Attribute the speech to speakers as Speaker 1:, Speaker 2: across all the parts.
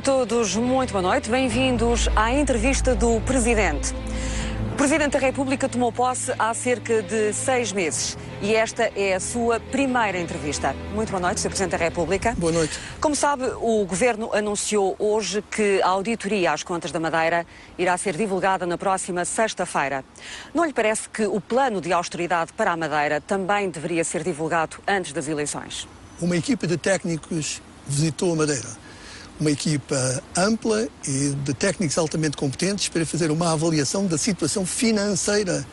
Speaker 1: Para todos, muito boa noite. Bem-vindos à entrevista do Presidente. O Presidente da República tomou posse há cerca de 6 meses e esta é a sua primeira entrevista. Muito boa noite, Sr. Presidente da República.
Speaker 2: Boa noite.
Speaker 1: Como sabe, o Governo anunciou hoje que a auditoria às contas da Madeira irá ser divulgada na próxima sexta-feira. Não lhe parece que o plano de austeridade para a Madeira também deveria ser divulgado antes das eleições?
Speaker 2: Uma equipa de técnicos visitou a Madeira. Uma equipa ampla e de técnicos altamente competentes para fazer uma avaliação da situação financeira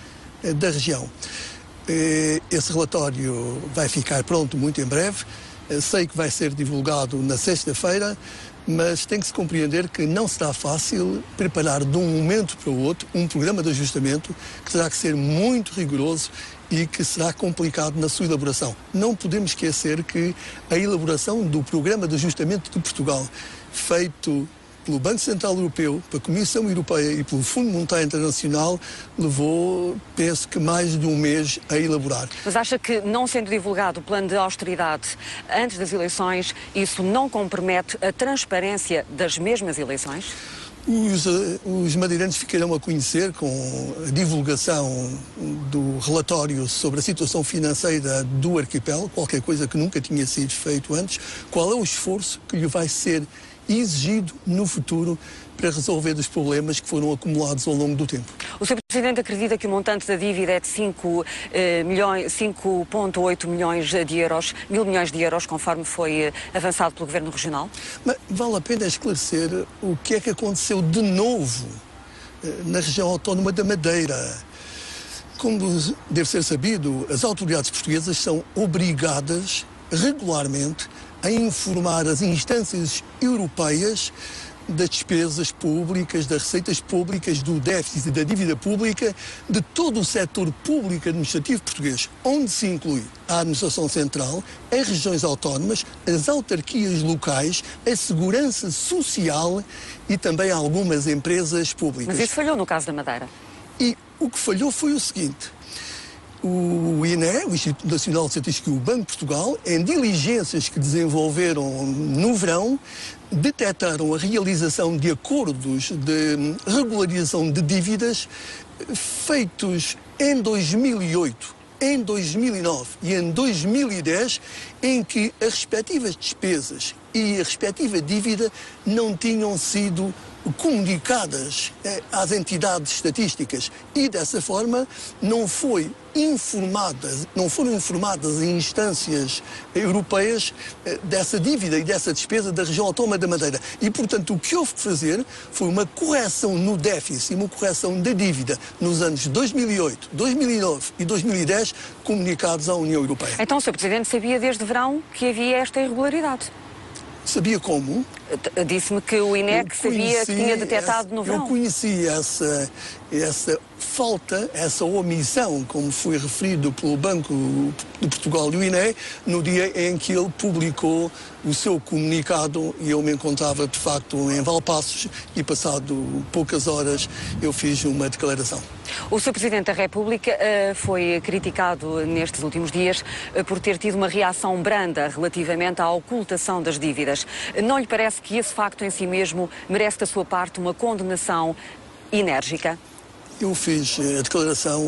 Speaker 2: da região. Esse relatório vai ficar pronto muito em breve. Sei que vai ser divulgado na sexta-feira, mas tem que se compreender que não será fácil preparar de um momento para o outro um programa de ajustamento que terá que ser muito rigoroso e que será complicado na sua elaboração. Não podemos esquecer que a elaboração do Programa de Ajustamento de Portugal, feito pelo Banco Central Europeu, pela Comissão Europeia e pelo Fundo Monetário Internacional, levou, penso que, mais de um mês a elaborar.
Speaker 1: Mas acha que, não sendo divulgado o plano de austeridade antes das eleições, isso não compromete a transparência das mesmas eleições?
Speaker 2: Os madeirenses ficarão a conhecer, com a divulgação do relatório sobre a situação financeira do arquipélago, qualquer coisa que nunca tinha sido feito antes, qual é o esforço que lhe vai ser exigido no futuro para resolver os problemas que foram acumulados ao longo do tempo.
Speaker 1: O Sr. Presidente acredita que o montante da dívida é de 5,8 milhões de euros, 1.000 milhões de euros, conforme foi avançado pelo Governo Regional?
Speaker 2: Mas vale a pena esclarecer o que é que aconteceu de novo na região autónoma da Madeira. Como deve ser sabido, as autoridades portuguesas são obrigadas regularmente a informar as instâncias europeias das despesas públicas, das receitas públicas, do déficit e da dívida pública, de todo o setor público administrativo português, onde se inclui a administração central, as regiões autónomas, as autarquias locais, a segurança social e também algumas empresas públicas.
Speaker 1: Mas isso falhou no caso da Madeira.
Speaker 2: E o que falhou foi o seguinte: o INE, o Instituto Nacional de Estatística, e o Banco de Portugal, em diligências que desenvolveram no verão, detectaram a realização de acordos de regularização de dívidas feitos em 2008, em 2009 e em 2010, em que as respectivas despesas e a respectiva dívida não tinham sido comunicadas às entidades estatísticas e, dessa forma, não foram informadas em instâncias europeias dessa dívida e dessa despesa da região autónoma da Madeira. E, portanto, o que houve que fazer foi uma correção no déficit e uma correção da dívida nos anos 2008, 2009 e 2010, comunicados à União Europeia.
Speaker 1: Então, o Sr. Presidente sabia desde verão que havia esta irregularidade?
Speaker 2: Sabia como?
Speaker 1: Disse-me que o INEC sabia que tinha detectado no verão.
Speaker 2: Eu conheci essa falta, essa omissão, como foi referido pelo Banco de Portugal e o INE, no dia em que ele publicou o seu comunicado, e eu me encontrava, de facto, em Valpaços, e passado poucas horas eu fiz uma declaração.
Speaker 1: O Sr. Presidente da República foi criticado nestes últimos dias por ter tido uma reação branda relativamente à ocultação das dívidas. Não lhe parece que esse facto em si mesmo merece da sua parte uma condenação enérgica?
Speaker 2: Eu fiz a declaração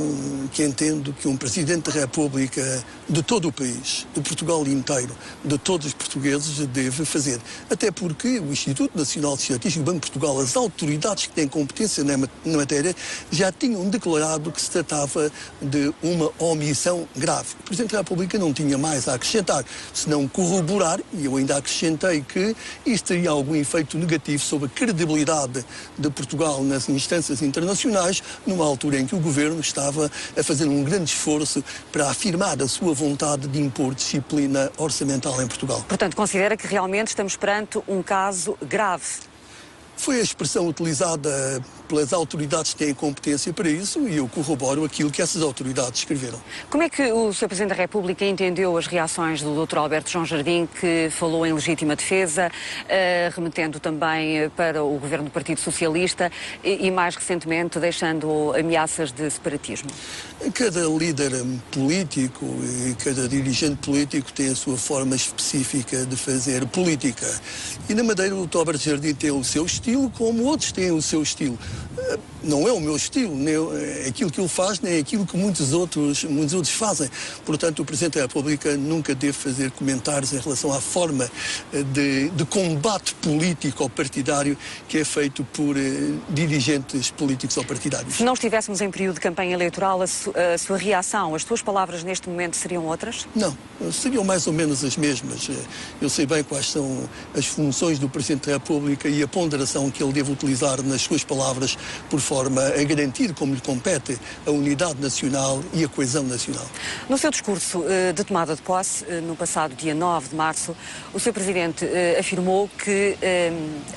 Speaker 2: que entendo que um Presidente da República de todo o país, de Portugal inteiro, de todos os portugueses, deve fazer. Até porque o Instituto Nacional de Estatística e o Banco de Portugal, as autoridades que têm competência na matéria, já tinham declarado que se tratava de uma omissão grave. O Presidente da República não tinha mais a acrescentar, senão corroborar, e eu ainda acrescentei que isto teria algum efeito negativo sobre a credibilidade de Portugal nas instâncias internacionais, numa altura em que o Governo estava a fazer um grande esforço para afirmar a sua vontade de impor disciplina orçamental em Portugal.
Speaker 1: Portanto, considera que realmente estamos perante um caso grave?
Speaker 2: Foi a expressão utilizada pelas autoridades que têm competência para isso e eu corroboro aquilo que essas autoridades escreveram.
Speaker 1: Como é que o Sr. Presidente da República entendeu as reações do Dr. Alberto João Jardim, que falou em legítima defesa, remetendo também para o governo do Partido Socialista e mais recentemente deixando ameaças de separatismo?
Speaker 2: Cada líder político e cada dirigente político tem a sua forma específica de fazer política. E na Madeira o Dr. Alberto Jardim tem o seu estilo, como outros têm o seu estilo. Não é o meu estilo, nem aquilo que ele faz, nem aquilo que muitos outros fazem. Portanto, o Presidente da República nunca deve fazer comentários em relação à forma de combate político ou partidário que é feito por dirigentes políticos ou partidários.
Speaker 1: Se não estivéssemos em período de campanha eleitoral, a sua reação, as suas palavras neste momento seriam outras?
Speaker 2: Não, seriam mais ou menos as mesmas. Eu sei bem quais são as funções do Presidente da República e a ponderação que ele deve utilizar nas suas palavras por forma a garantir, como lhe compete, a unidade nacional e a coesão nacional.
Speaker 1: No seu discurso de tomada de posse, no passado dia 9 de março, o Sr. Presidente afirmou que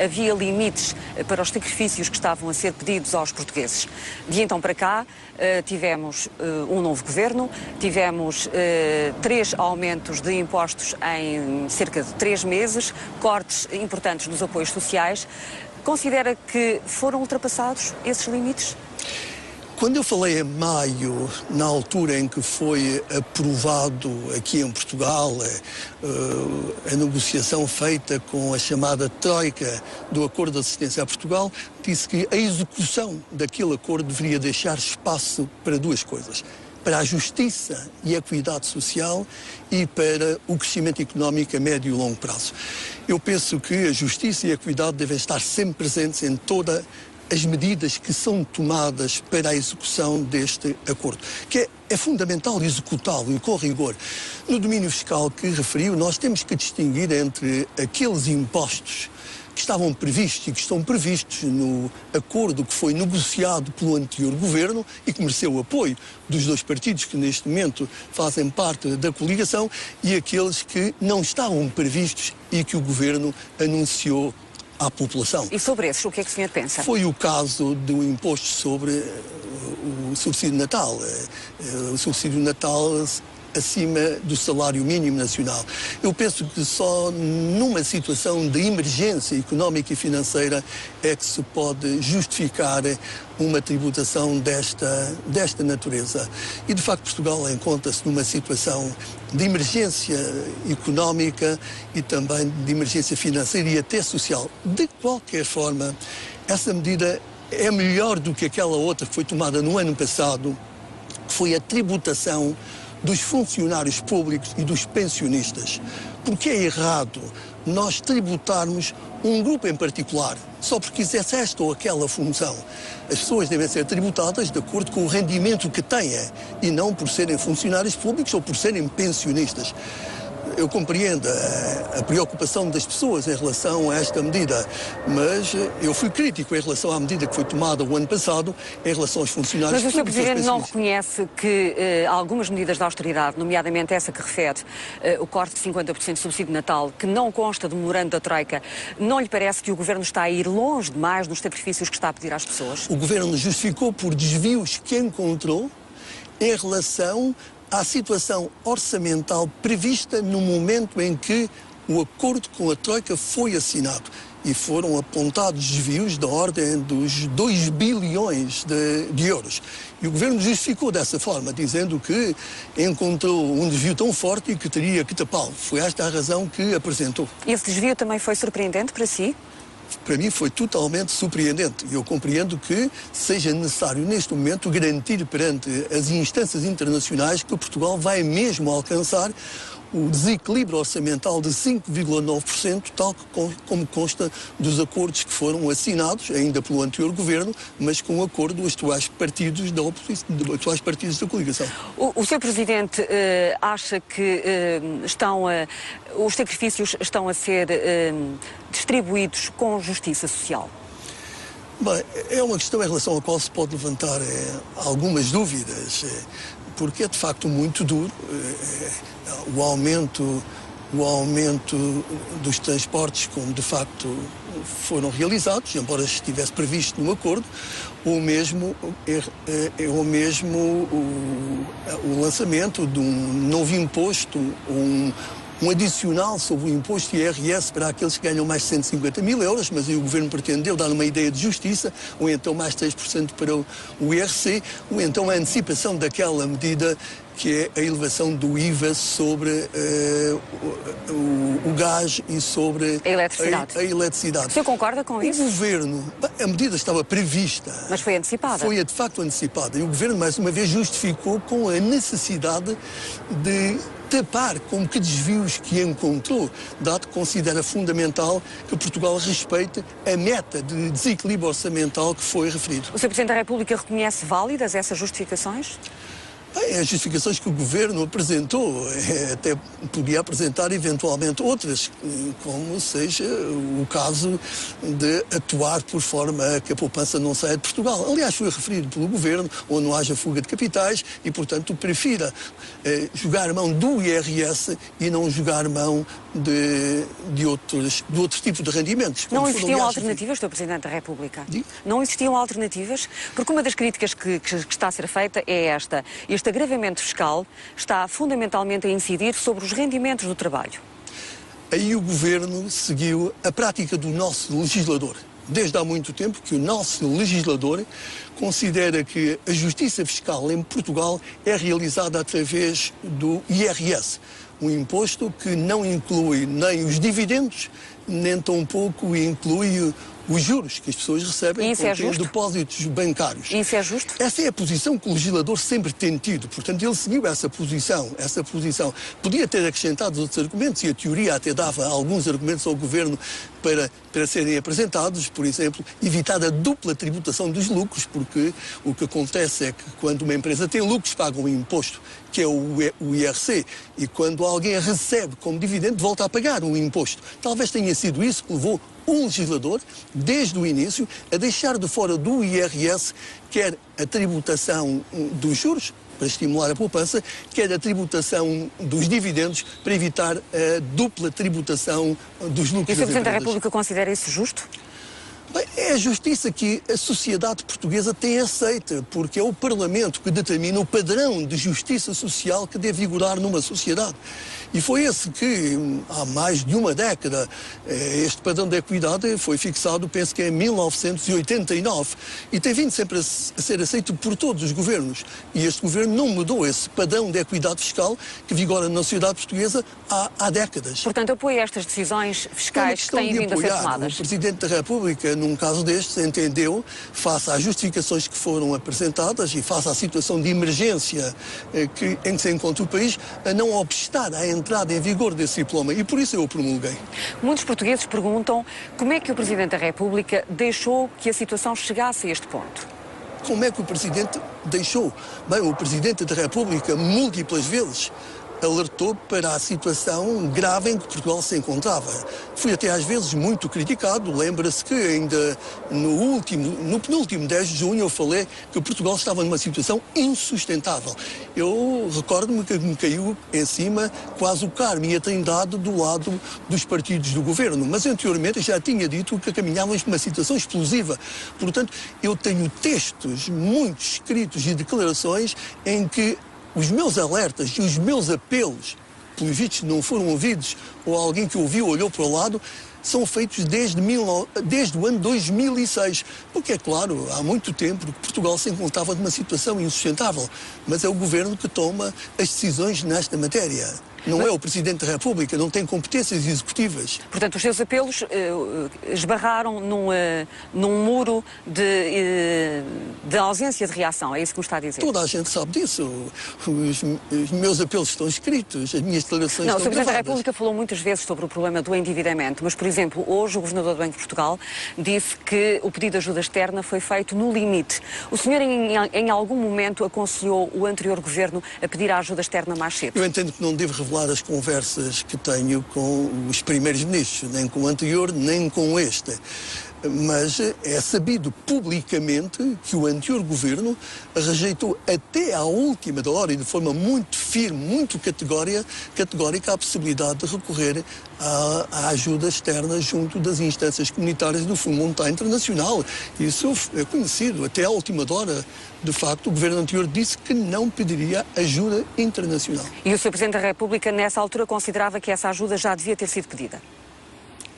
Speaker 1: havia limites para os sacrifícios que estavam a ser pedidos aos portugueses. De então para cá, tivemos um novo governo, tivemos 3 aumentos de impostos em cerca de 3 meses, cortes importantes nos apoios sociais. Considera que foram ultrapassados esses limites?
Speaker 2: Quando eu falei em maio, na altura em que foi aprovado aqui em Portugal a negociação feita com a chamada Troika do Acordo de Assistência a Portugal, disse que a execução daquele acordo deveria deixar espaço para 2 coisas. Para a justiça e a equidade social e para o crescimento económico a médio e longo prazo. Eu penso que a justiça e a equidade devem estar sempre presentes em todas as medidas que são tomadas para a execução deste acordo, que é fundamental executá-lo e com rigor. No domínio fiscal que referiu, nós temos que distinguir entre aqueles impostos que estavam previstos e que estão previstos no acordo que foi negociado pelo anterior governo e que mereceu o apoio dos 2 partidos que neste momento fazem parte da coligação e aqueles que não estavam previstos e que o governo anunciou à população.
Speaker 1: E sobre esses, o que é que o senhor pensa?
Speaker 2: Foi o caso do imposto sobre o subsídio de Natal. O subsídio de Natal acima do salário mínimo nacional. Eu penso que só numa situação de emergência económica e financeira é que se pode justificar uma tributação desta natureza. E, de facto, Portugal encontra-se numa situação de emergência económica e também de emergência financeira e até social. De qualquer forma, essa medida é melhor do que aquela outra que foi tomada no ano passado, que foi a tributação dos funcionários públicos e dos pensionistas. Porque é errado nós tributarmos um grupo em particular, só porque exerce esta ou aquela função. As pessoas devem ser tributadas de acordo com o rendimento que têm e não por serem funcionários públicos ou por serem pensionistas. Eu compreendo a preocupação das pessoas em relação a esta medida, mas eu fui crítico em relação à medida que foi tomada o ano passado em relação aos funcionários públicos.
Speaker 1: Mas o Sr. Presidente não reconhece que algumas medidas de austeridade, nomeadamente essa que refere o corte de 50% de subsídio de Natal, que não consta do memorando da Troika, não lhe parece que o Governo está a ir longe demais nos sacrifícios que está a pedir às pessoas?
Speaker 2: O Governo justificou por desvios que encontrou em relação à situação orçamental prevista no momento em que o acordo com a Troika foi assinado. E foram apontados desvios da ordem dos 2 bilhões de euros. E o Governo justificou dessa forma, dizendo que encontrou um desvio tão forte e que teria que tapá-lo. Foi esta a razão que apresentou.
Speaker 1: Esse desvio também foi surpreendente para si?
Speaker 2: Para mim foi totalmente surpreendente. Eu compreendo que seja necessário, neste momento, garantir perante as instâncias internacionais que Portugal vai mesmo alcançar o desequilíbrio orçamental de 5,9%, tal como consta dos acordos que foram assinados, ainda pelo anterior governo, mas com o acordo dos atuais partidos da oposição, dos atuais partidos da coligação.
Speaker 1: O Sr. Presidente acha que os sacrifícios estão a ser distribuídos com justiça social?
Speaker 2: Bem, é uma questão em relação à qual se pode levantar algumas dúvidas, porque é de facto muito duro o aumento o aumento dos transportes, como de facto foram realizados, embora estivesse previsto no acordo, ou mesmo o lançamento de um novo imposto, um adicional sobre o imposto IRS para aqueles que ganham mais de 150 mil euros, mas aí o Governo pretendeu dar uma ideia de justiça, ou então mais 3% para o IRC, ou então a antecipação daquela medida que é a elevação do IVA sobre o gás e sobre
Speaker 1: a eletricidade. O senhor concorda com isso?
Speaker 2: O Governo, a medida estava prevista.
Speaker 1: Mas foi antecipada.
Speaker 2: Foi de facto antecipada. E o Governo, mais uma vez, justificou com a necessidade de tapar como que desvios que encontrou, dado que considera fundamental que Portugal respeite a meta de desequilíbrio orçamental que foi referido.
Speaker 1: O Sr. Presidente da República reconhece válidas essas justificações?
Speaker 2: Bem, as justificações que o Governo apresentou, até podia apresentar eventualmente outras, como seja o caso de atuar por forma a que a poupança não saia de Portugal. Aliás, foi referido pelo Governo, onde não haja fuga de capitais e, portanto, prefira jogar mão do IRS e não jogar mão de outros tipos de rendimentos.
Speaker 1: Não existiam alternativas, Sr. Presidente da República?
Speaker 2: Digo?
Speaker 1: Não existiam alternativas? Porque uma das críticas que está a ser feita é esta. Este agravamento fiscal está fundamentalmente a incidir sobre os rendimentos do trabalho.
Speaker 2: Aí o Governo seguiu a prática do nosso legislador. Desde há muito tempo que o nosso legislador considera que a justiça fiscal em Portugal é realizada através do IRS, um imposto que não inclui nem os dividendos, nem tampouco inclui os juros que as pessoas recebem quando têm depósitos bancários.
Speaker 1: Isso é justo?
Speaker 2: Essa é a posição que o legislador sempre tem tido. Portanto, ele seguiu essa posição. Podia ter acrescentado outros argumentos e a teoria até dava alguns argumentos ao Governo para serem apresentados. Por exemplo, evitar a dupla tributação dos lucros, porque o que acontece é que quando uma empresa tem lucros, paga um imposto, que é o IRC, e quando alguém recebe como dividendo, volta a pagar um imposto. Talvez tenha sido isso que levou um legislador, desde o início, a deixar de fora do IRS, quer a tributação dos juros, para estimular a poupança, quer a tributação dos dividendos, para evitar a dupla tributação dos lucros.
Speaker 1: E o Sr. Presidente da República considera isso justo?
Speaker 2: Bem, é a justiça que a sociedade portuguesa tem aceita, porque é o Parlamento que determina o padrão de justiça social que deve vigorar numa sociedade. E foi esse que, há mais de uma década, este padrão de equidade foi fixado, penso que em 1989, e tem vindo sempre a ser aceito por todos os governos. E este governo não mudou esse padrão de equidade fiscal que vigora na sociedade portuguesa há décadas.
Speaker 1: Portanto, apoia estas decisões fiscais que têm vindo a ser tomadas.
Speaker 2: O Presidente da República, num caso destes, entendeu, face às justificações que foram apresentadas e face à situação de emergência em que se encontra o país, a não obstar à entrada em vigor desse diploma, e por isso eu o promulguei.
Speaker 1: Muitos portugueses perguntam como é que o Presidente da República deixou que a situação chegasse a este ponto.
Speaker 2: Como é que o Presidente deixou? Bem, o Presidente da República, múltiplas vezes, alertou para a situação grave em que Portugal se encontrava. Fui até às vezes muito criticado. Lembra-se que ainda no penúltimo 10 de junho eu falei que Portugal estava numa situação insustentável. Eu recordo-me que me caiu em cima quase o Carmo e a Trindade do lado dos partidos do governo. Mas anteriormente já tinha dito que caminhávamos numa situação explosiva. Portanto, eu tenho textos muito escritos e declarações em que os meus alertas e os meus apelos, pelos vistos, não foram ouvidos, ou alguém que ouviu olhou para o lado, são feitos desde o ano 2006. Porque, é claro, há muito tempo que Portugal se encontrava numa situação insustentável. Mas é o Governo que toma as decisões nesta matéria. Não é o Presidente da República, não tem competências executivas.
Speaker 1: Portanto, os seus apelos esbarraram num muro de ausência de reação, é isso que me está a dizer?
Speaker 2: Toda a gente sabe disso. Os meus apelos estão escritos, as minhas declarações estão gravadas.
Speaker 1: O Sr. Presidente da República falou muitas vezes sobre o problema do endividamento, mas, por exemplo, hoje o Governador do Banco de Portugal disse que o pedido de ajuda externa foi feito no limite. O senhor, em algum momento, aconselhou o anterior Governo a pedir a ajuda externa mais cedo?
Speaker 2: Eu entendo que não devo revelar as conversas que tenho com os primeiros ministros, nem com o anterior, nem com este. Mas é sabido publicamente que o anterior governo rejeitou até à última hora e de forma muito firme, muito categórica a possibilidade de recorrer à ajuda externa junto das instâncias comunitárias do Fundo Monetário Internacional. Isso é conhecido. Até à última hora, de facto, o governo anterior disse que não pediria ajuda internacional.
Speaker 1: E o Sr. Presidente da República, nessa altura, considerava que essa ajuda já devia ter sido pedida?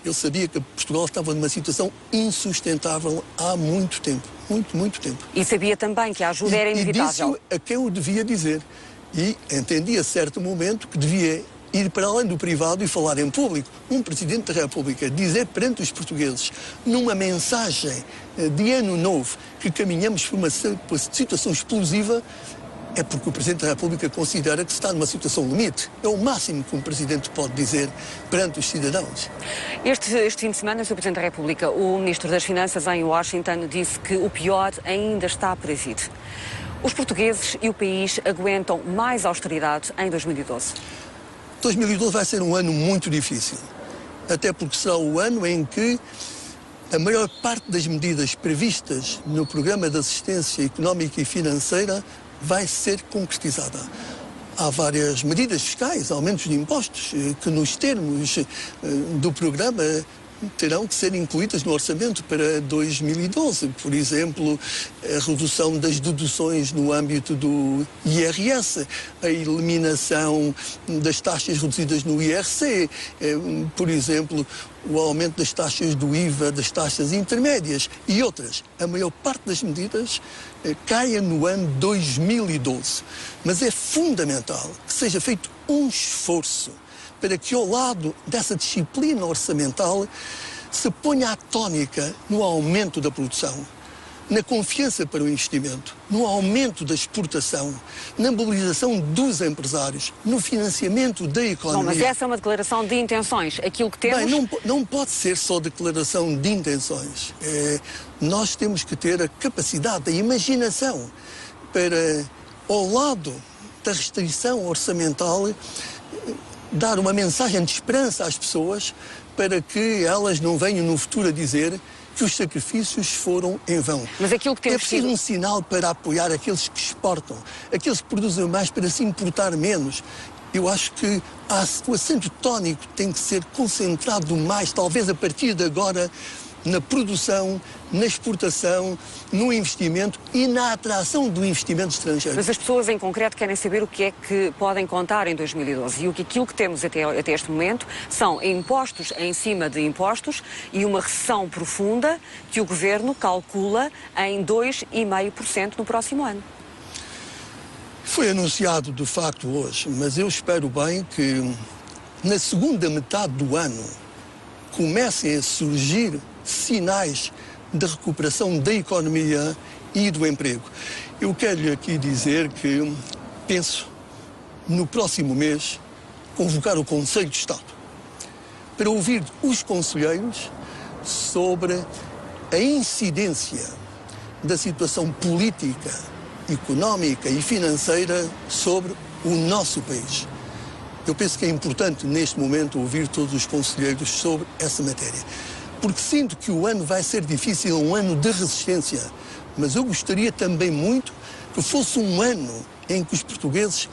Speaker 2: Eu sabia que Portugal estava numa situação insustentável há muito tempo. Muito tempo.
Speaker 1: E sabia também que a ajuda era inevitável.
Speaker 2: E disse a quem o devia dizer. E entendi a certo momento que devia ir para além do privado e falar em público. Um Presidente da República dizer perante os portugueses, numa mensagem de ano novo, que caminhamos por uma situação explosiva, é porque o Presidente da República considera que está numa situação limite. É o máximo que um Presidente pode dizer perante os cidadãos.
Speaker 1: Este fim de semana, Sr. Presidente da República, o Ministro das Finanças em Washington disse que o pior ainda está por vir. Os portugueses e o país aguentam mais austeridade em 2012?
Speaker 2: 2012 vai ser um ano muito difícil. Até porque será o ano em que a maior parte das medidas previstas no Programa de Assistência Económica e Financeira vai ser concretizada. Há várias medidas fiscais, aumentos de impostos, que nos termos do programa terão que ser incluídas no orçamento para 2012. Por exemplo, a redução das deduções no âmbito do IRS, a eliminação das taxas reduzidas no IRC, por exemplo, o aumento das taxas do IVA, das taxas intermédias e outras. A maior parte das medidas caia no ano 2012. Mas é fundamental que seja feito um esforço para que ao lado dessa disciplina orçamental se ponha a tónica no aumento da produção, na confiança para o investimento, no aumento da exportação, na mobilização dos empresários, no financiamento da economia.
Speaker 1: Não, mas essa é uma declaração de intenções. Aquilo que temos...
Speaker 2: Bem, não pode ser só declaração de intenções. Nós temos que ter a capacidade, a imaginação para, ao lado da restrição orçamental, dar uma mensagem de esperança às pessoas para que elas não venham no futuro a dizer que os sacrifícios foram em vão.
Speaker 1: Mas aquilo que temos
Speaker 2: preciso um sinal para apoiar aqueles que exportam, aqueles que produzem mais para se importar menos. Eu acho que o acento tónico tem que ser concentrado mais, talvez a partir de agora, na produção, na exportação, no investimento e na atração do investimento estrangeiro.
Speaker 1: Mas as pessoas em concreto querem saber o que é que podem contar em 2012 e aquilo que temos até este momento são impostos em cima de impostos e uma recessão profunda que o Governo calcula em 2,5% no próximo ano.
Speaker 2: Foi anunciado de facto hoje, mas eu espero bem que na segunda metade do ano comecem a surgir sinais de recuperação da economia e do emprego. Eu quero-lhe aqui dizer que penso, no próximo mês, convocar o Conselho de Estado para ouvir os conselheiros sobre a incidência da situação política, económica e financeira sobre o nosso país. Eu penso que é importante, neste momento, ouvir todos os conselheiros sobre essa matéria. Porque sinto que o ano vai ser difícil, um ano de resistência. Mas eu gostaria também muito que fosse um ano em que os portugueses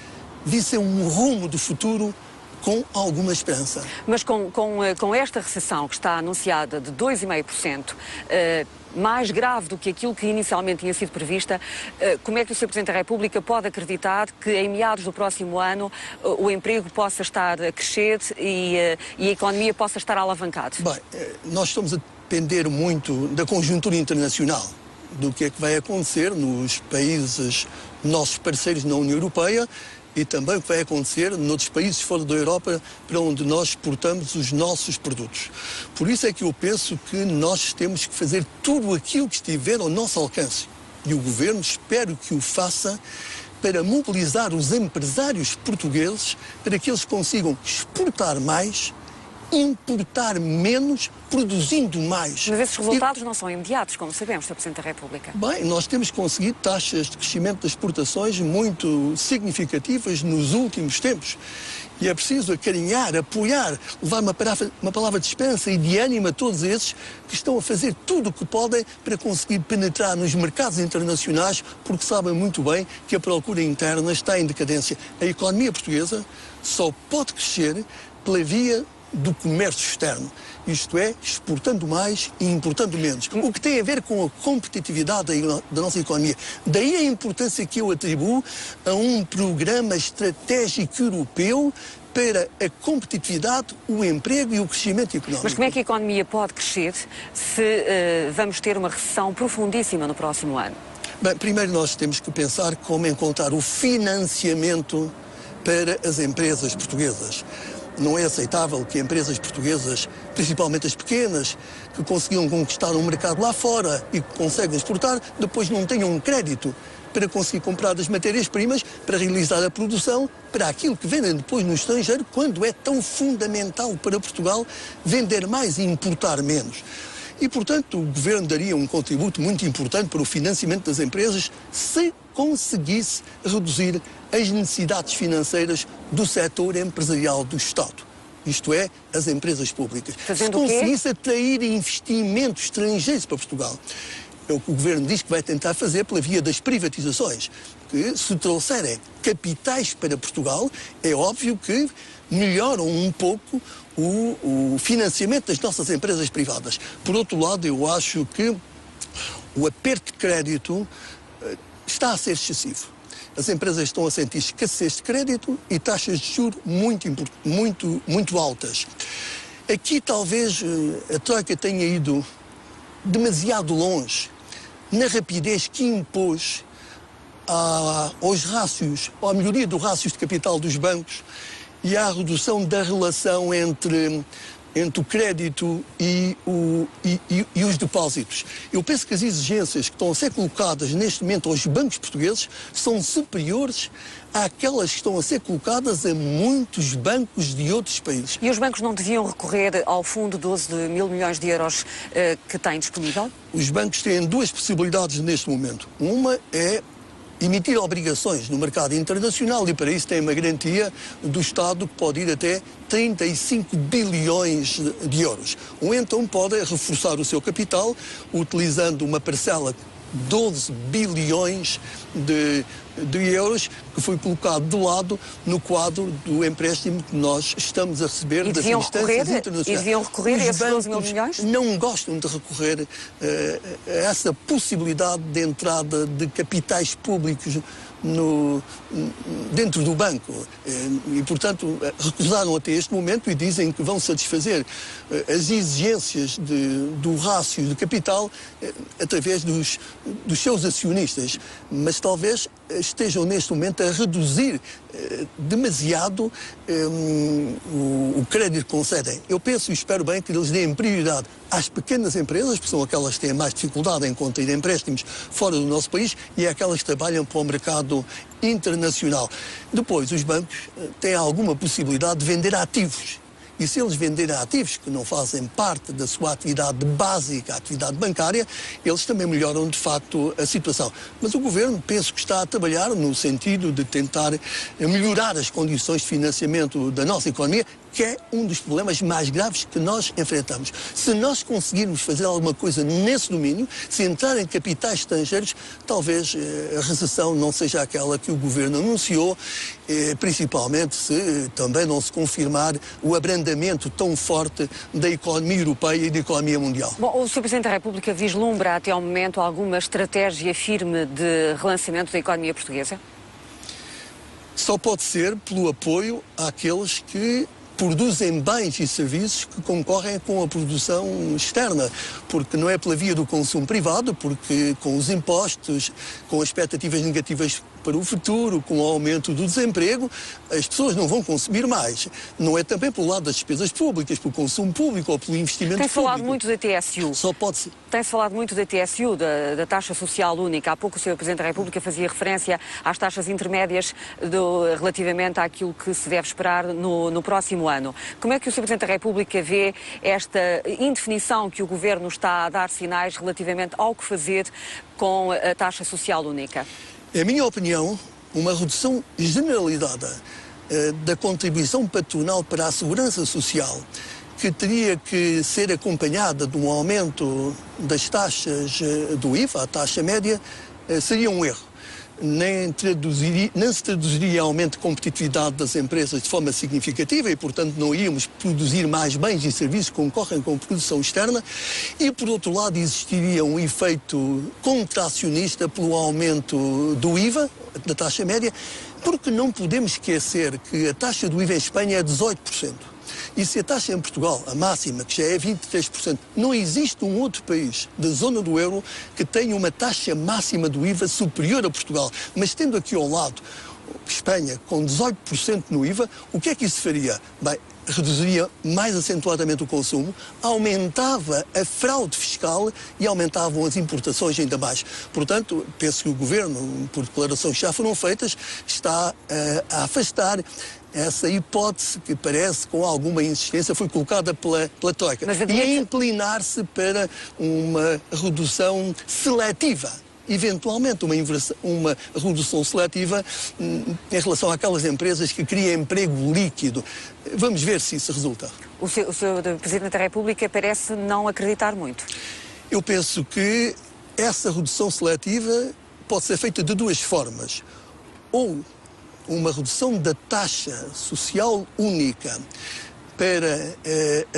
Speaker 2: vissem um rumo do futuro com alguma esperança.
Speaker 1: Mas com esta recessão que está anunciada de 2,5%, mais grave do que aquilo que inicialmente tinha sido prevista, como é que o Sr. Presidente da República pode acreditar que em meados do próximo ano o emprego possa estar a crescer e a economia possa estar alavancada?
Speaker 2: Bem, nós estamos a depender muito da conjuntura internacional, do que é que vai acontecer nos países nossos parceiros na União Europeia e também o que vai acontecer noutros países fora da Europa para onde nós exportamos os nossos produtos. Por isso é que eu penso que nós temos que fazer tudo aquilo que estiver ao nosso alcance. E o Governo espero que o faça para mobilizar os empresários portugueses para que eles consigam exportar mais importar menos, produzindo mais.
Speaker 1: Mas esses resultados não são imediatos, como sabemos, Sr. Presidente da República.
Speaker 2: Bem, nós temos conseguido taxas de crescimento das exportações muito significativas nos últimos tempos. E é preciso acarinhar, apoiar, levar uma palavra de esperança e de ânimo a todos esses que estão a fazer tudo o que podem para conseguir penetrar nos mercados internacionais, porque sabem muito bem que a procura interna está em decadência. A economia portuguesa só pode crescer pela via do comércio externo, isto é, exportando mais e importando menos, o que tem a ver com a competitividade da nossa economia. Daí a importância que eu atribuo a um programa estratégico europeu para a competitividade, o emprego e o crescimento económico.
Speaker 1: Mas como é que a economia pode crescer se vamos ter uma recessão profundíssima no próximo ano?
Speaker 2: Bem, primeiro nós temos que pensar como encontrar o financiamento para as empresas portuguesas. Não é aceitável que empresas portuguesas, principalmente as pequenas, que conseguiam conquistar um mercado lá fora e que conseguem exportar, depois não tenham um crédito para conseguir comprar as matérias-primas, para realizar a produção, para aquilo que vendem depois no estrangeiro, quando é tão fundamental para Portugal vender mais e importar menos. E, portanto, o Governo daria um contributo muito importante para o financiamento das empresas se conseguisse reduzir as necessidades financeiras do setor empresarial do Estado. Isto é, as empresas públicas.
Speaker 1: Fazendo
Speaker 2: se conseguisse atrair investimentos estrangeiros para Portugal. É o que o Governo diz que vai tentar fazer pela via das privatizações. Que se trouxerem capitais para Portugal, é óbvio que melhoram um pouco o financiamento das nossas empresas privadas. Por outro lado, eu acho que o aperto de crédito está a ser excessivo. As empresas estão a sentir escassez de crédito e taxas de juros muito altas. Aqui talvez a Troika tenha ido demasiado longe na rapidez que impôs aos rácios, à melhoria dos rácios de capital dos bancos e à redução da relação entre o crédito e os depósitos. Eu penso que as exigências que estão a ser colocadas neste momento aos bancos portugueses são superiores àquelas que estão a ser colocadas a muitos bancos de outros países.
Speaker 1: E os bancos não deviam recorrer ao fundo de 12 mil milhões de euros que têm disponível?
Speaker 2: Os bancos têm duas possibilidades neste momento. Uma é emitir obrigações no mercado internacional e para isso tem uma garantia do Estado que pode ir até 35 bilhões de euros. Ou então pode reforçar o seu capital utilizando uma parcela de 12 bilhões de euros que foi colocado de lado no quadro do empréstimo que nós estamos a receber das instâncias internacionais.
Speaker 1: E deviam recorrer a esses 12 mil milhões?
Speaker 2: Não gostam de recorrer a essa possibilidade de entrada de capitais públicos dentro do banco e, portanto, recusaram até este momento e dizem que vão satisfazer as exigências do rácio de capital através dos seus acionistas, mas talvez estejam neste momento a reduzir demasiado o crédito que concedem. Eu penso e espero bem que eles deem prioridade às pequenas empresas, porque são aquelas que têm mais dificuldade em contrair empréstimos fora do nosso país e é aquelas que trabalham para o mercado internacional. Depois, os bancos têm alguma possibilidade de vender ativos. E se eles venderem ativos que não fazem parte da sua atividade básica, a atividade bancária, eles também melhoram de facto a situação. Mas o Governo penso que está a trabalhar no sentido de tentar melhorar as condições de financiamento da nossa economia, que é um dos problemas mais graves que nós enfrentamos. Se nós conseguirmos fazer alguma coisa nesse domínio, se entrarem capitais estrangeiros, talvez a recessão não seja aquela que o Governo anunciou, principalmente se também não se confirmar o abrandamento tão forte da economia europeia e da economia mundial.
Speaker 1: Bom, o Sr. Presidente da República vislumbra até ao momento alguma estratégia firme de relançamento da economia portuguesa?
Speaker 2: Só pode ser pelo apoio àqueles que produzem bens e serviços que concorrem com a produção externa, porque não é pela via do consumo privado, porque com os impostos, com as expectativas negativas para o futuro, com o aumento do desemprego, as pessoas não vão consumir mais. Não é também pelo lado das despesas públicas, pelo consumo público ou pelo investimento
Speaker 1: público.
Speaker 2: Tem-se
Speaker 1: falado muito da TSU.
Speaker 2: Só pode-se...
Speaker 1: Tem-se falado muito da TSU, da taxa social única. Há pouco o Sr. Presidente da República fazia referência às taxas intermédias relativamente àquilo que se deve esperar no próximo ano. Como é que o Sr. Presidente da República vê esta indefinição que o Governo está a dar sinais relativamente ao que fazer com a taxa social única?
Speaker 2: Em minha opinião, uma redução generalizada da contribuição patronal para a segurança social, que teria que ser acompanhada de um aumento das taxas do IVA, a taxa média, seria um erro. Nem se traduziria em aumento de competitividade das empresas de forma significativa e, portanto, não íamos produzir mais bens e serviços que concorrem com a produção externa e, por outro lado, existiria um efeito contracionista pelo aumento do IVA, da taxa média, porque não podemos esquecer que a taxa do IVA em Espanha é 18%. E se a taxa em Portugal, a máxima, que já é 23%, não existe um outro país da zona do euro que tenha uma taxa máxima do IVA superior a Portugal. Mas tendo aqui ao lado Espanha com 18% no IVA, o que é que isso faria? Bem, reduziria mais acentuadamente o consumo, aumentava a fraude fiscal e aumentavam as importações ainda mais. Portanto, penso que o Governo, por declarações que já foram feitas, está a afastar essa hipótese que parece, com alguma insistência, foi colocada pela Troika. E a inclinar-se para uma redução seletiva. Eventualmente uma redução seletiva em relação àquelas empresas que criam emprego líquido. Vamos ver se isso resulta.
Speaker 1: O Sr. Presidente da República parece não acreditar muito.
Speaker 2: Eu penso que essa redução seletiva pode ser feita de duas formas. Ou uma redução da taxa social única para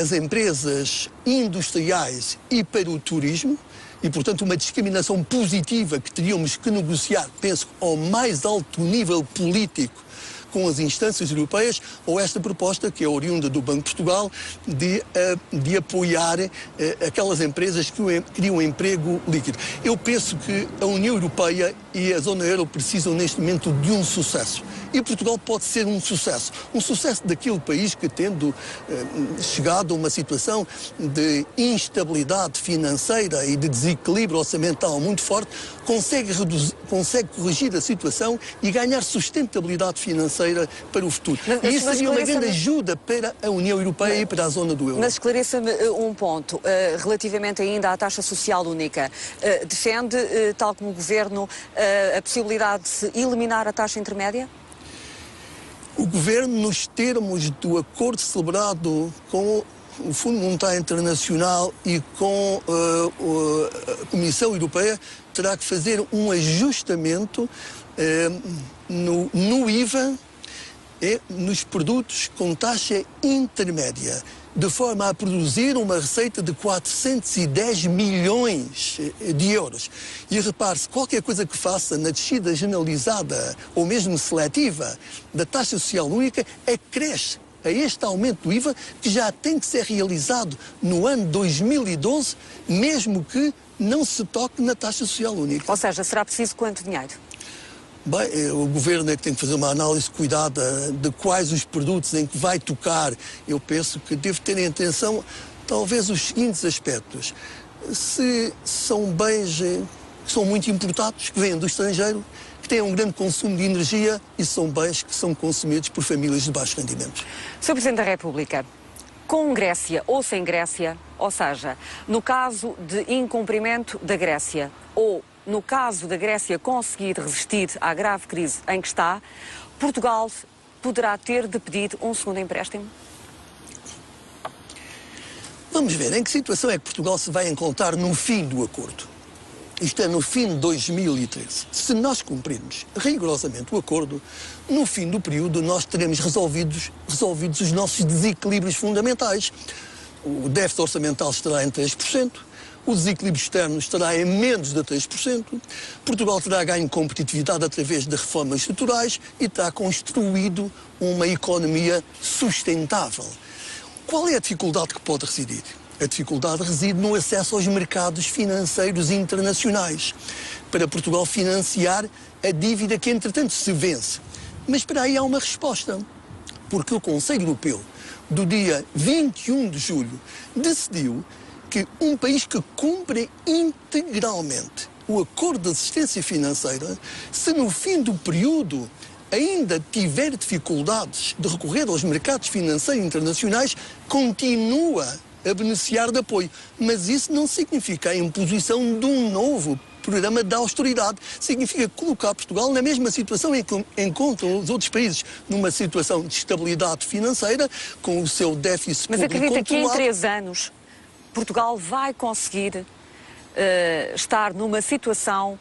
Speaker 2: as empresas industriais e para o turismo, e, portanto, uma discriminação positiva que teríamos que negociar, penso, ao mais alto nível político com as instâncias europeias, ou esta proposta, que é oriunda do Banco de Portugal, de apoiar aquelas empresas que criam emprego líquido. Eu penso que a União Europeia e a Zona Euro precisam, neste momento, de um sucesso. E Portugal pode ser um sucesso daquele país que, tendo chegado a uma situação de instabilidade financeira e de desequilíbrio orçamental muito forte, consegue corrigir a situação e ganhar sustentabilidade financeira para o futuro. E isso seria uma grande ajuda para a União Europeia e para a zona do euro.
Speaker 1: Mas esclareça-me um ponto, relativamente ainda à taxa social única. Defende, tal como o Governo, a possibilidade de se eliminar a taxa intermédia?
Speaker 2: O Governo, nos termos do acordo celebrado com o Fundo Monetário Internacional e com a Comissão Europeia, terá que fazer um ajustamento no IVA nos produtos com taxa intermédia, de forma a produzir uma receita de 410 milhões de euros. E repare-se, qualquer coisa que faça na descida generalizada ou mesmo seletiva da taxa social única acresce a este aumento do IVA que já tem que ser realizado no ano 2012, mesmo que não se toque na taxa social única.
Speaker 1: Ou seja, será preciso quanto dinheiro?
Speaker 2: Bem, o Governo é que tem que fazer uma análise cuidada de quais os produtos em que vai tocar. Eu penso que deve ter em atenção talvez os seguintes aspectos. Se são bens que são muito importados, que vêm do estrangeiro, que têm um grande consumo de energia e são bens que são consumidos por famílias de baixos rendimentos.
Speaker 1: Sr. Presidente da República, com Grécia ou sem Grécia, ou seja, no caso de incumprimento da Grécia ou no caso da Grécia conseguir resistir à grave crise em que está, Portugal poderá ter de pedir um segundo empréstimo?
Speaker 2: Vamos ver em que situação é que Portugal se vai encontrar no fim do acordo. Isto é, no fim de 2013. Se nós cumprirmos rigorosamente o acordo, no fim do período nós teremos resolvidos os nossos desequilíbrios fundamentais. O déficit orçamental estará em 3%. O desequilíbrio externo estará em menos de 3%. Portugal terá ganho competitividade através de reformas estruturais e terá construído uma economia sustentável. Qual é a dificuldade que pode residir? A dificuldade reside no acesso aos mercados financeiros internacionais. para Portugal financiar a dívida que, entretanto, se vence. Mas para aí há uma resposta, porque o Conselho Europeu, do dia 21 de julho, decidiu que um país que cumpre integralmente o acordo de assistência financeira, se no fim do período ainda tiver dificuldades de recorrer aos mercados financeiros internacionais, continua a beneficiar de apoio. Mas isso não significa a imposição de um novo programa de austeridade. Significa colocar Portugal na mesma situação em que encontram os outros países, numa situação de estabilidade financeira, com o seu déficit público controlado.
Speaker 1: Mas acredita que em 3 anos Portugal vai conseguir estar numa situação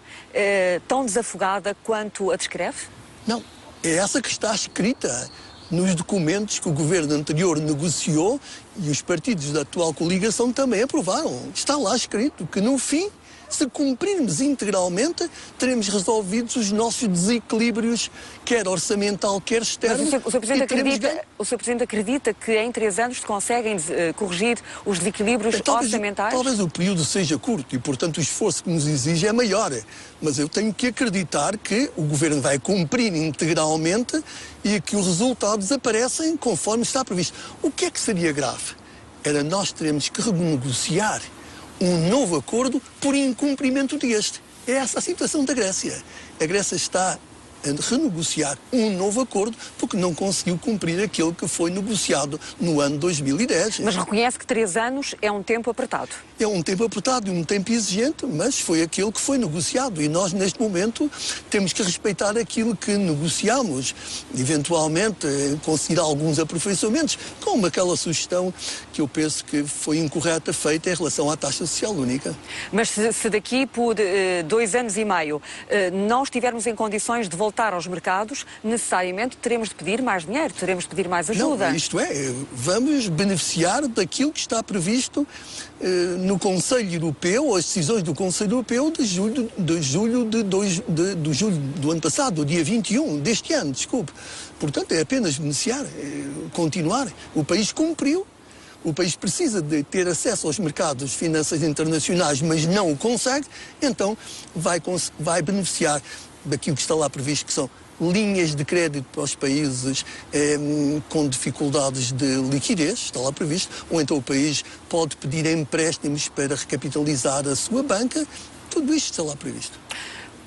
Speaker 1: tão desafogada quanto a descreve?
Speaker 2: Não. É essa que está escrita nos documentos que o governo anterior negociou e os partidos da atual coligação também aprovaram. Está lá escrito que, no fim, se cumprirmos integralmente, teremos resolvidos os nossos desequilíbrios, quer orçamental, quer externo.
Speaker 1: Mas o Sr. Presidente acredita que em 3 anos se conseguem corrigir os desequilíbrios orçamentais?
Speaker 2: Talvez o período seja curto e, portanto, o esforço que nos exige é maior. Mas eu tenho que acreditar que o Governo vai cumprir integralmente e que os resultados aparecem conforme está previsto. O que é que seria grave? Era nós teremos que renegociar um novo acordo por incumprimento deste. É essa a situação da Grécia. A Grécia está a renegociar um novo acordo porque não conseguiu cumprir aquele que foi negociado no ano 2010.
Speaker 1: Mas reconhece que 3 anos é um tempo apertado.
Speaker 2: É um tempo apertado e um tempo exigente, mas foi aquele que foi negociado e nós, neste momento, temos que respeitar aquilo que negociamos. Eventualmente, conseguir alguns aperfeiçoamentos, como aquela sugestão que eu penso que foi incorreta feita em relação à taxa social única.
Speaker 1: Mas se daqui por 2 anos e meio não estivermos em condições de voltar aos mercados, necessariamente teremos de pedir mais dinheiro, teremos de pedir mais ajuda.
Speaker 2: Não, isto é, vamos beneficiar daquilo que está previsto no Conselho Europeu, as decisões do Conselho Europeu de julho do ano passado, do dia 21 deste ano, desculpe. Portanto, é apenas beneficiar, continuar. O país cumpriu. O país precisa de ter acesso aos mercados financeiros internacionais, mas não o consegue, então vai beneficiar daquilo que está lá previsto, que são linhas de crédito para os países com dificuldades de liquidez, está lá previsto, ou então o país pode pedir empréstimos para recapitalizar a sua banca, tudo isto está lá previsto.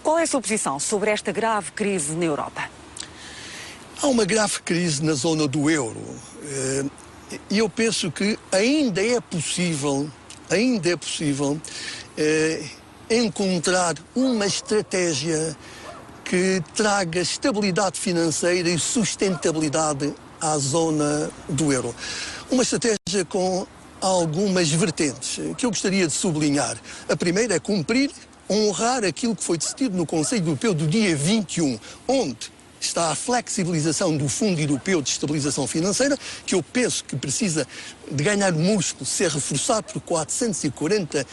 Speaker 1: Qual é a sua posição sobre esta grave crise na Europa?
Speaker 2: Há uma grave crise na zona do euro e eu penso que ainda é possível encontrar uma estratégia que traga estabilidade financeira e sustentabilidade à zona do euro. Uma estratégia com algumas vertentes que eu gostaria de sublinhar. A primeira é cumprir, honrar aquilo que foi decidido no Conselho Europeu do dia 21, onde está a flexibilização do Fundo Europeu de Estabilização Financeira, que eu penso que precisa de ganhar músculo, ser reforçado por 440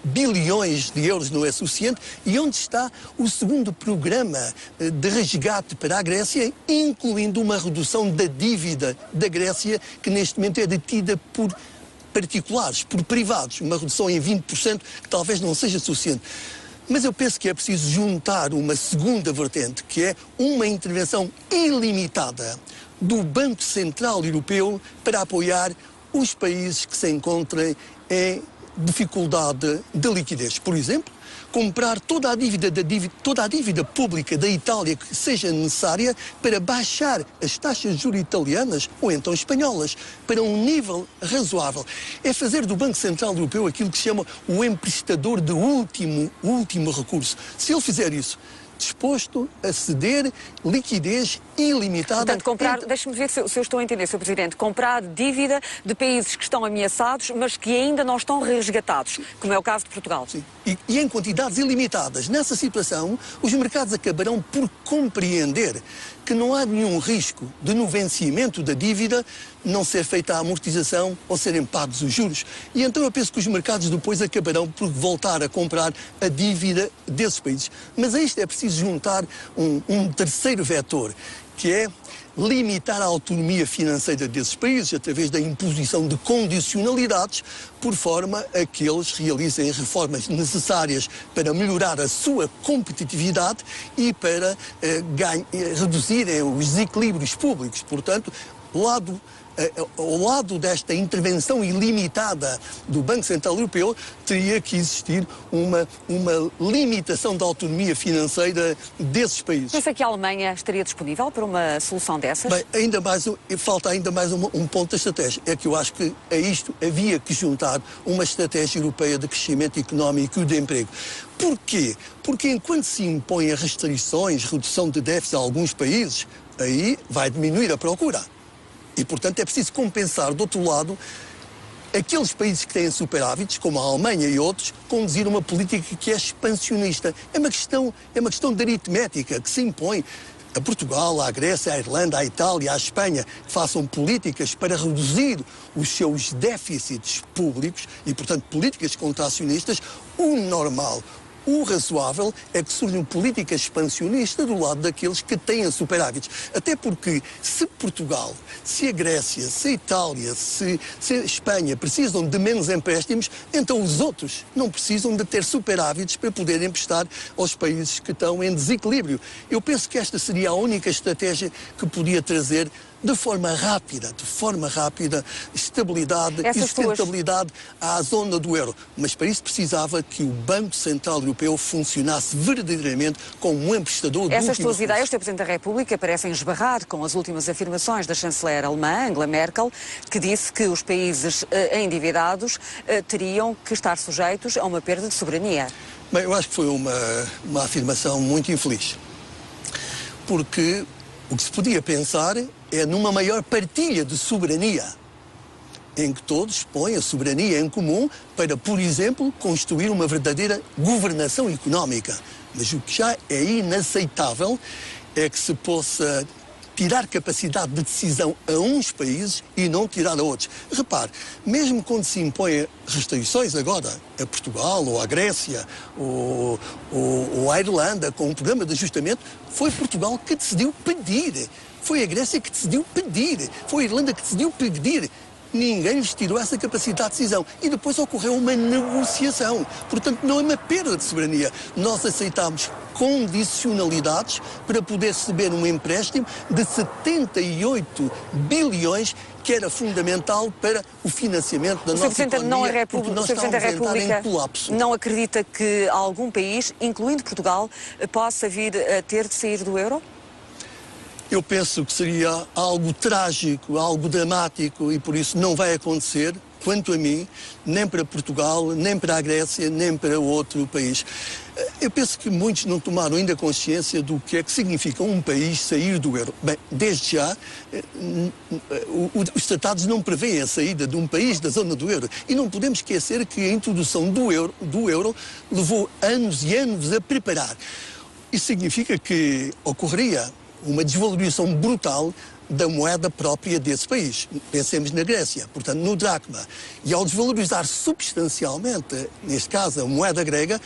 Speaker 2: bilhões de euros, não é suficiente, e onde está o segundo programa de resgate para a Grécia, incluindo uma redução da dívida da Grécia, que neste momento é detida por particulares, por privados, uma redução em 20%, que talvez não seja suficiente. Mas eu penso que é preciso juntar uma segunda vertente, que é uma intervenção ilimitada do Banco Central Europeu para apoiar os países que se encontrem em dificuldade de liquidez. Por exemplo, comprar toda a dívida pública da Itália que seja necessária para baixar as taxas de juros italianas ou então espanholas para um nível razoável. É fazer do Banco Central Europeu aquilo que se chama o emprestador de último recurso. Se ele fizer isso, disposto a ceder liquidez ilimitada.
Speaker 1: Portanto, deixe-me ver se eu estou a entender, Sr. Presidente, comprar dívida de países que estão ameaçados, mas que ainda não estão resgatados, como é o caso de Portugal.
Speaker 2: Sim. E em quantidades ilimitadas. Nessa situação, os mercados acabarão por compreender que não há nenhum risco de, no vencimento da dívida, não ser feita a amortização ou serem pagos os juros. E então eu penso que os mercados depois acabarão por voltar a comprar a dívida desses países. Mas a isto é preciso juntar um terceiro vetor, que é limitar a autonomia financeira desses países através da imposição de condicionalidades, por forma a que eles realizem reformas necessárias para melhorar a sua competitividade e para reduzirem os desequilíbrios públicos. Portanto, ao lado desta intervenção ilimitada do Banco Central Europeu, teria que existir uma limitação da autonomia financeira desses países.
Speaker 1: Pensa que a Alemanha estaria disponível para uma solução dessas?
Speaker 2: Bem, falta ainda mais um ponto da estratégia. É que eu acho que a isto havia que juntar uma estratégia europeia de crescimento económico e de emprego. Porquê? Porque enquanto se impõem restrições, redução de déficit a alguns países, aí vai diminuir a procura. E, portanto, é preciso compensar, do outro lado, aqueles países que têm superávites, como a Alemanha e outros, conduzir uma política que é expansionista. É uma questão de aritmética que se impõe a Portugal, à Grécia, à Irlanda, à Itália, à Espanha, que façam políticas para reduzir os seus déficits públicos e, portanto, políticas contracionistas. O normal, o razoável é que surjam políticas expansionistas do lado daqueles que têm superávites. Até porque se Portugal, se a Grécia, se a Itália, se a Espanha precisam de menos empréstimos, então os outros não precisam de ter superávites para poderem emprestar aos países que estão em desequilíbrio. Eu penso que esta seria a única estratégia que podia trazer de forma rápida, estabilidade e sustentabilidade à zona do euro. Mas para isso precisava que o Banco Central Europeu funcionasse verdadeiramente como um emprestador.
Speaker 1: Essas suas ideias, Sr. Presidente da República, parecem esbarrar com as últimas afirmações da chanceler alemã, Angela Merkel, que disse que os países endividados teriam que estar sujeitos a uma perda de soberania.
Speaker 2: Bem, eu acho que foi uma afirmação muito infeliz. Porque o que se podia pensar é numa maior partilha de soberania, em que todos põem a soberania em comum para, por exemplo, construir uma verdadeira governação económica. Mas o que já é inaceitável é que se possa tirar capacidade de decisão a uns países e não tirar a outros. Repare, mesmo quando se impõem restrições agora a Portugal ou à Grécia ou à Irlanda com um programa de ajustamento, foi Portugal que decidiu pedir. Foi a Grécia que decidiu pedir. Foi a Irlanda que decidiu pedir. Ninguém lhes tirou essa capacidade de decisão. E depois ocorreu uma negociação. Portanto, não é uma perda de soberania. Nós aceitámos condicionalidades para poder receber um empréstimo de 78 bilhões, que era fundamental para o financiamento da nossa economia, porque nós estávamos a entrar em colapso.
Speaker 1: Não acredita que algum país, incluindo Portugal, possa vir a ter de sair do euro?
Speaker 2: Eu penso que seria algo trágico, algo dramático e por isso não vai acontecer, quanto a mim, nem para Portugal, nem para a Grécia, nem para outro país. Eu penso que muitos não tomaram ainda consciência do que é que significa um país sair do euro. Bem, desde já, os tratados não prevêem a saída de um país da zona do euro. E não podemos esquecer que a introdução do euro levou anos e anos a preparar. Isso significa que ocorreria uma desvalorização brutal da moeda própria desse país. Pensemos na Grécia, portanto no dracma. E ao desvalorizar substancialmente, neste caso a moeda grega,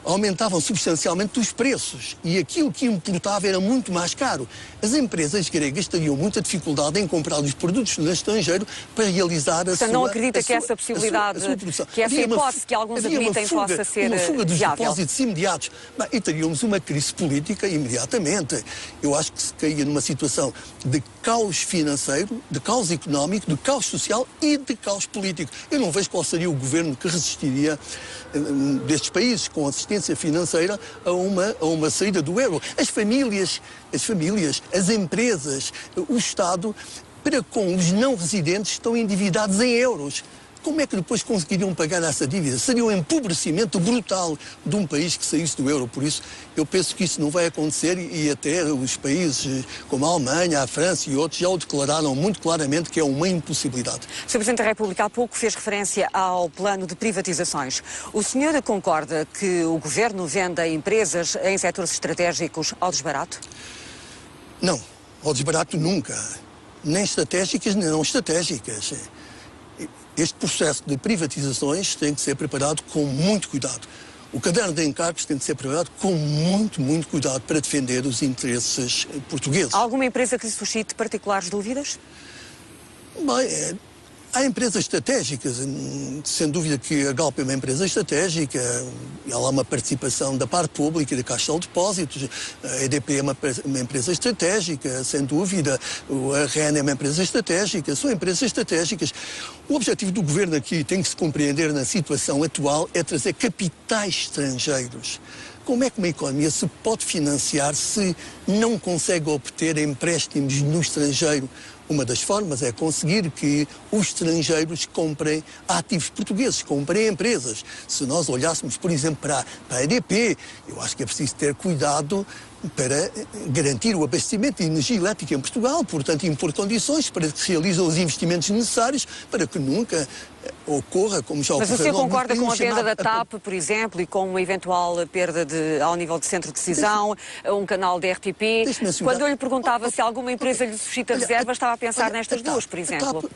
Speaker 2: aumentavam substancialmente os preços e aquilo que importava era muito mais caro. As empresas gregas teriam muita dificuldade em comprar os produtos no estrangeiro para realizar a sua...
Speaker 1: Não acredita que essa possibilidade, que essa hipótese que alguns admitem possa ser
Speaker 2: uma fuga dos
Speaker 1: viável?
Speaker 2: Depósitos imediatos. Bem, e teríamos uma crise política imediatamente. Eu acho que se caía numa situação de caos financeiro, de caos económico, de caos social e de caos político. Eu não vejo qual seria o governo que resistiria destes países com assistência financeira a uma saída do euro. As famílias, as empresas, o Estado, para com os não residentes, estão endividados em euros. Como é que depois conseguiriam pagar essa dívida? Seria um empobrecimento brutal de um país que saísse do euro. Por isso, eu penso que isso não vai acontecer e até os países como a Alemanha, a França e outros já o declararam muito claramente que é uma impossibilidade.
Speaker 1: Sr. Presidente da República há pouco fez referência ao plano de privatizações. O senhor concorda que o Governo venda empresas em setores estratégicos ao desbarato?
Speaker 2: Não, ao desbarato nunca. nem estratégicas nem não estratégicas. Este processo de privatizações tem que ser preparado com muito cuidado. O caderno de encargos tem que ser preparado com muito, muito cuidado para defender os interesses portugueses.
Speaker 1: Há alguma empresa que lhe suscite particulares dúvidas?
Speaker 2: Bem, há empresas estratégicas, sem dúvida que a Galp é uma empresa estratégica, ela há uma participação da parte pública da Caixa de Depósitos, a EDP é uma empresa estratégica, sem dúvida, a REN é uma empresa estratégica, são empresas estratégicas. O objetivo do governo aqui tem que se compreender na situação atual é trazer capitais estrangeiros. Como é que uma economia se pode financiar se não consegue obter empréstimos no estrangeiro? Uma das formas é conseguir que os estrangeiros comprem ativos portugueses, comprem empresas. Se nós olhássemos, por exemplo, para a EDP, eu acho que é preciso ter cuidado para garantir o abastecimento de energia elétrica em Portugal, portanto, impor condições para que se realizem os investimentos necessários para que nunca ocorra, como já ocorreu.
Speaker 1: Mas você concorda com a venda da TAP, por exemplo, e com uma eventual perda ao nível de centro de decisão, um canal da RTP? Quando eu lhe perguntava se alguma empresa lhe suscita reserva, estava a pensar nestas duas, por exemplo.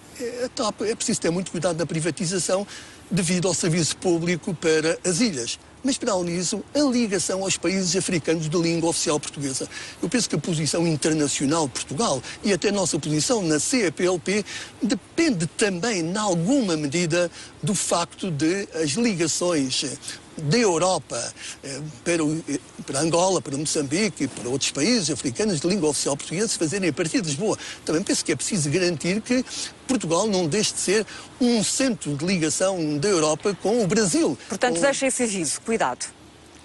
Speaker 2: A TAP é preciso ter muito cuidado na privatização devido ao serviço público para as ilhas. Mas, para além disso, a ligação aos países africanos de língua oficial portuguesa. Eu penso que a posição internacional de Portugal e até a nossa posição na CEPLP depende também, em alguma medida, do facto de as ligações da Europa para Angola, para Moçambique e para outros países africanos de língua oficial portuguesa se fazerem a partir de Lisboa. Também penso que é preciso garantir que Portugal não deixe de ser um centro de ligação da Europa com o Brasil.
Speaker 1: Portanto, deixa esse aviso. Cuidado.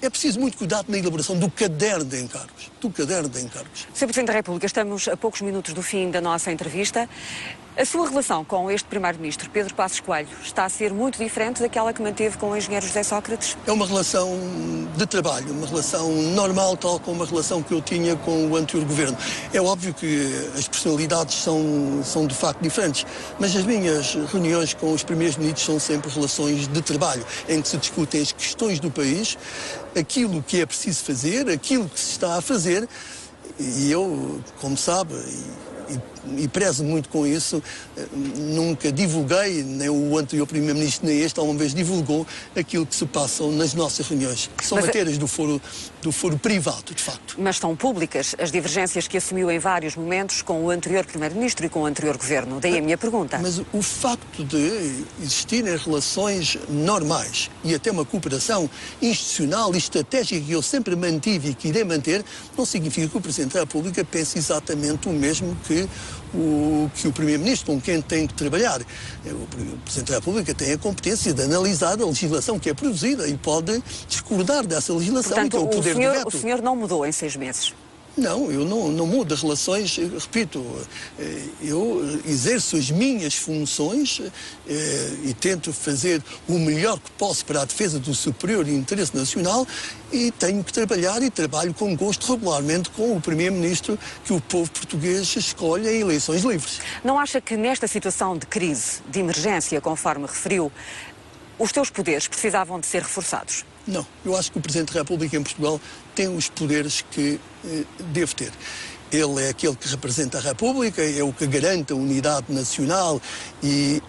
Speaker 2: É preciso muito cuidado na elaboração do caderno de encargos.
Speaker 1: Sr. Presidente da República, estamos a poucos minutos do fim da nossa entrevista. A sua relação com este Primeiro-Ministro, Pedro Passos Coelho, está a ser muito diferente daquela que manteve com o engenheiro José Sócrates?
Speaker 2: É uma relação de trabalho, uma relação normal, tal como a relação que eu tinha com o anterior governo. É óbvio que as personalidades são de facto diferentes, mas as minhas reuniões com os primeiros ministros são sempre relações de trabalho, em que se discutem as questões do país, aquilo que é preciso fazer, aquilo que se está a fazer, e eu, como sabe, e prezo muito com isso, nunca divulguei, nem o anterior Primeiro-Ministro nem este, alguma vez divulgou aquilo que se passa nas nossas reuniões, que são matérias do foro privado, de facto.
Speaker 1: Mas estão públicas as divergências que assumiu em vários momentos com o anterior Primeiro-Ministro e com o anterior Governo. Daí a minha pergunta.
Speaker 2: Mas o facto de existirem relações normais e até uma cooperação institucional e estratégica que eu sempre mantive e que irei manter, não significa que o Presidente da República pense exatamente o mesmo que o Primeiro-Ministro, com quem tem que trabalhar. O Presidente da República tem a competência de analisar a legislação que é produzida e pode discordar dessa legislação.
Speaker 1: Portanto,
Speaker 2: e tem o poder de veto.
Speaker 1: O senhor não mudou em 6 meses?
Speaker 2: Não, eu não mudo as relações, repito, eu exerço as minhas funções e tento fazer o melhor que posso para a defesa do superior interesse nacional e tenho que trabalhar e trabalho com gosto regularmente com o Primeiro-Ministro que o povo português escolhe em eleições livres.
Speaker 1: Não acha que nesta situação de crise, de emergência, conforme referiu, os seus poderes precisavam de ser reforçados?
Speaker 2: Não, eu acho que o Presidente da República em Portugal tem os poderes que deve ter. Ele é aquele que representa a República, é o que garante a unidade nacional e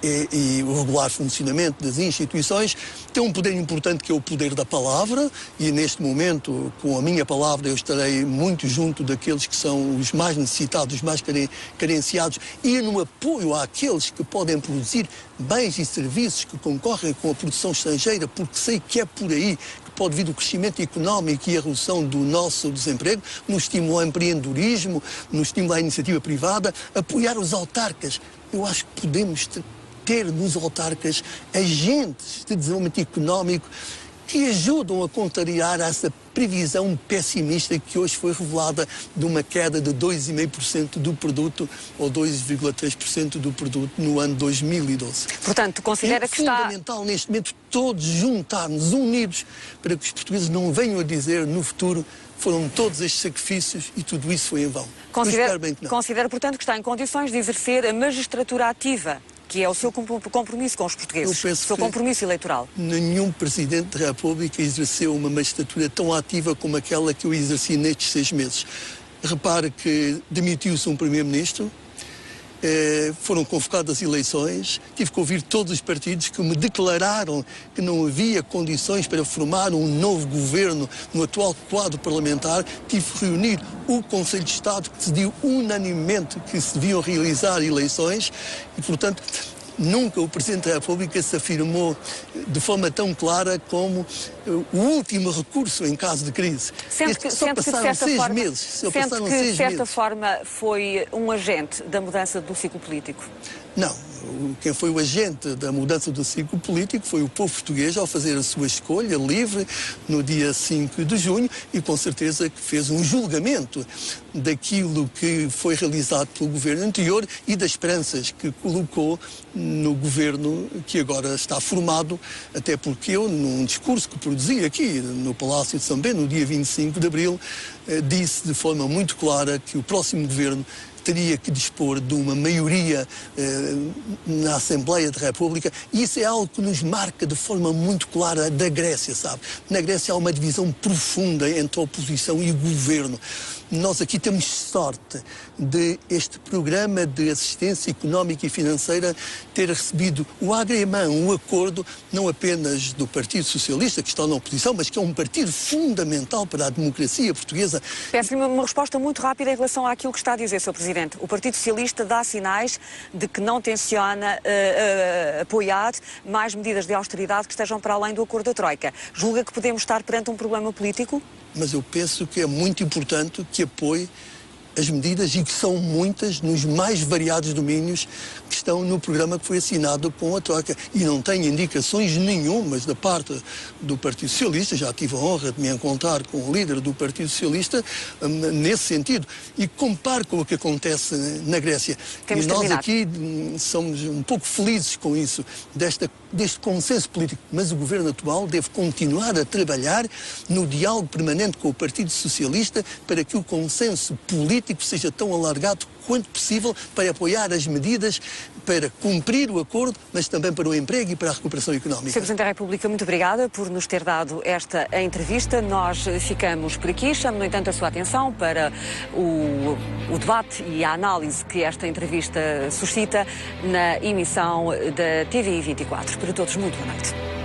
Speaker 2: o regular funcionamento das instituições. Tem um poder importante que é o poder da palavra e neste momento, com a minha palavra, eu estarei muito junto daqueles que são os mais necessitados, os mais carenciados e no apoio àqueles que podem produzir bens e serviços que concorrem com a produção estrangeira, porque sei que é por aí pode vir o crescimento económico e a redução do nosso desemprego, no estímulo ao empreendedorismo, no estímulo à iniciativa privada, apoiar os autarcas. Eu acho que podemos ter nos autarcas agentes de desenvolvimento económico que ajudam a contrariar essa previsão pessimista que hoje foi revelada de uma queda de 2,5% do produto ou 2,3% do produto no ano 2012.
Speaker 1: Portanto, considera que está...
Speaker 2: É fundamental neste momento todos juntarmos, unidos, para que os portugueses não venham a dizer no futuro foram todos estes sacrifícios e tudo isso foi em vão.
Speaker 1: Considera, portanto, que está em condições de exercer a magistratura ativa, que é o seu compromisso com os portugueses, o seu compromisso eleitoral.
Speaker 2: Nenhum Presidente da República exerceu uma magistratura tão ativa como aquela que eu exerci nestes 6 meses. Repare que demitiu-se um Primeiro-Ministro foram convocadas eleições, tive que ouvir todos os partidos que me declararam que não havia condições para formar um novo governo no atual quadro parlamentar. Tive que reunir o Conselho de Estado, que decidiu unanimemente que se deviam realizar eleições e, portanto, nunca o Presidente da República se afirmou de forma tão clara como o último recurso em caso de crise.
Speaker 1: Sente que, de certa forma, foi um agente da mudança do ciclo político?
Speaker 2: Não. Quem foi o agente da mudança do ciclo político foi o povo português ao fazer a sua escolha livre no dia 5 de junho e com certeza que fez um julgamento daquilo que foi realizado pelo governo anterior e das esperanças que colocou no governo que agora está formado, até porque eu, num discurso que produzi aqui no Palácio de São Bento, no dia 25 de abril, disse de forma muito clara que o próximo governo teria que dispor de uma maioria na Assembleia da República, e isso é algo que nos marca de forma muito clara da Grécia, sabe? Na Grécia há uma divisão profunda entre a oposição e o governo. Nós aqui temos sorte de este programa de assistência económica e financeira ter recebido o agrément, o acordo, não apenas do Partido Socialista, que está na oposição, mas que é um partido fundamental para a democracia portuguesa.
Speaker 1: Peço-lhe uma resposta muito rápida em relação àquilo que está a dizer, Sr. Presidente. O Partido Socialista dá sinais de que não tenciona apoiar mais medidas de austeridade que estejam para além do acordo da Troika. Julga que podemos estar perante um problema político?
Speaker 2: Mas eu penso que é muito importante que apoie as medidas, e que são muitas, nos mais variados domínios que estão no programa que foi assinado com a Troika. E não tenho indicações nenhumas da parte do Partido Socialista, já tive a honra de me encontrar com o líder do Partido Socialista nesse sentido. E comparo com o que acontece na Grécia.
Speaker 1: Temos
Speaker 2: e nós
Speaker 1: terminado.
Speaker 2: aqui somos um pouco felizes com isso, deste consenso político. Mas o governo atual deve continuar a trabalhar no diálogo permanente com o Partido Socialista para que o consenso político seja tão alargado quanto possível para apoiar as medidas para cumprir o acordo, mas também para o emprego e para a recuperação económica.
Speaker 1: Sr. Presidente da República, muito obrigada por nos ter dado esta entrevista. Nós ficamos por aqui. Chamo, no entanto, a sua atenção para o debate e a análise que esta entrevista suscita na emissão da TVI 24. Para todos, muito boa noite.